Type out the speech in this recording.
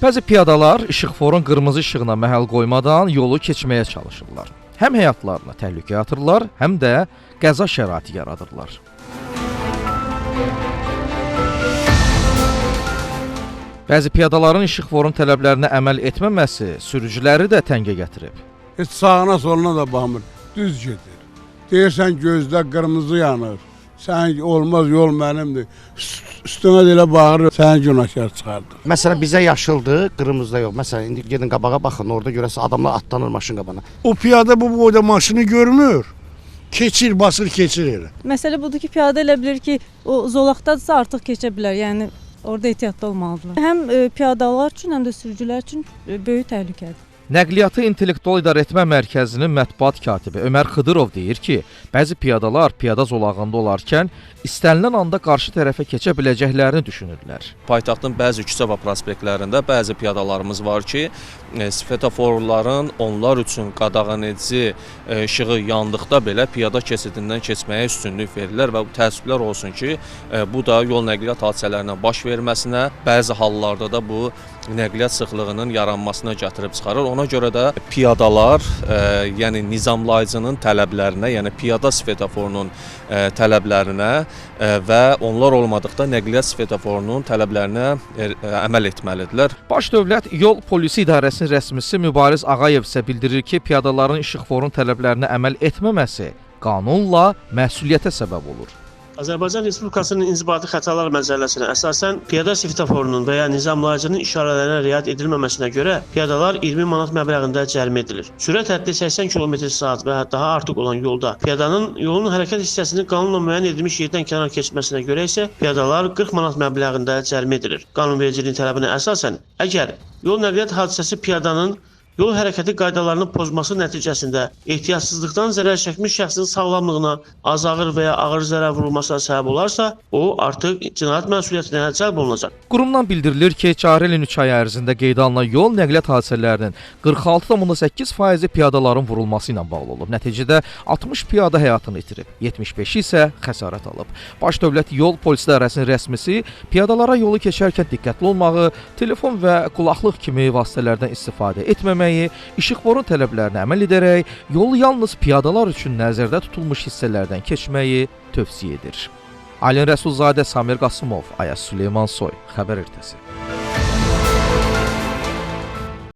Bəzi piyadalar işıqforun qırmızı işığına məhəl qoymadan yolu keçməyə çalışırlar. Həm həyatlarına təhlükə atırlar, həm də qəza şəraiti yaradırlar. Bəzi piyadaların işıqforun tələblərinə əməl etməməsi sürücüləri də təngə gətirib. Heç sağına soluna da baxmır, düz gedir. Deyirsən gözdə qırmızı yanır, sən olmaz yol mənimdir. Üstünə elə bağırır, səni günahkar çıxardır. Məsələn bizə yaşıldır, qırmızıda yox. Məsələn indi gedin qabağa baxın, orada görəsə adamlar atlanır maşın qabağına. O piyada bu boyda maşını görmür. Keçir, basır, keçir elə. Məsələ budur ki, piyada elə bilir ki, o zolaqdadırsa artıq keçə bilər. Yəni orada ehtiyatlı olmalıdırlar. Həm piyadalar üçün, həm də sürücülər üçün böyük təhlükədir. Nəqliyyatı İntellektual İdarəetmə Mərkəzinin mətbuat katibi Ömər Xıdırov deyir ki, bəzi piyadalar piyada zolağında olarkən istənilən anda qarşı tərəfə keçə biləcəklərini düşünürlər. Paytaxtın bəzi küçə və prospektlərində bəzi piyadalarımız var ki, svetoforların onlar üçün qadağan edici işığı yandıqda belə piyada keçidindən keçməyə üstünlük verirlər və təəssüflər olsun ki, bu da yol nəqliyyat hadisələrinin baş verməsinə, bəzi hallarda da bu nəqliyyat sıxlığının yaranmasına gətirib çıxarır. Ona görə də piyadalar, yəni nizamlayıcının tələblərinə, yəni piyada svetoforunun tələblərinə və onlar olmadıqda nəqliyyat svetoforunun tələblərinə əməl etməlidirlər. Baş Dövlət Yol Polisi İdarəsinin rəsmisi Mübariz Ağayev isə bildirir ki, piyadaların işıqforun tələblərinə əməl etməməsi qanunla məsuliyyətə səbəb olur. Azərbaycan Respublikasının İnzibati Xətalar Məcəlləsinə əsasən piyada svetoforunun və ya nizamlayıcının işarələrinə riayət edilməməsinə görə piyadalar 20 manat məbləğində cərimə edilir. Sürət həddi 80 km/saat və daha artıq olan yolda piyadanın yolun hərəkət hissəsinin qanunla müəyyən edilmiş yerdən kənar keçməsinə görə isə piyadalar 40 manat məbləğində cərimə edilir. Qanunvericiliyin tələbinə əsasən, əgər yol nəqliyyat hadisəsi piyadanın yol hərəkəti qaydalarının pozması nəticəsində ehtiyatsızlıqdan zərər çəkmiş şəxsin sağlamlığına az ağır və ya ağır zərər vurulmasına səbəb olarsa, o artıq cinayət məsuliyyətinə cəlb olunacaq. Qurumdan bildirilir ki, cari ilin 3 ay ərzində qeydə alınan yol nəqliyyat hadisələrinin 46,8% piyadaların vurulması ilə bağlı olub. Nəticədə 60 piyada həyatını itirib, 75 isə xəsarət alıb. Baş Dövlət Yol Polisi İdarəsinin rəsmisi piyadalara yolu keçərkən diqqətli olmağı, telefon və qulaqlıq kimi vasitələrdən istifadə etməməyi, işıqforun tələblərinə əməl edərək yolu yalnız piyadalar üçün nəzərdə tutulmuş hissələrdən keçməyi tövsiyə edir. Alin Rəsulzadə, Samir Qasımov, Ayaz Süleyman Soy, Xəbər Ertəsi.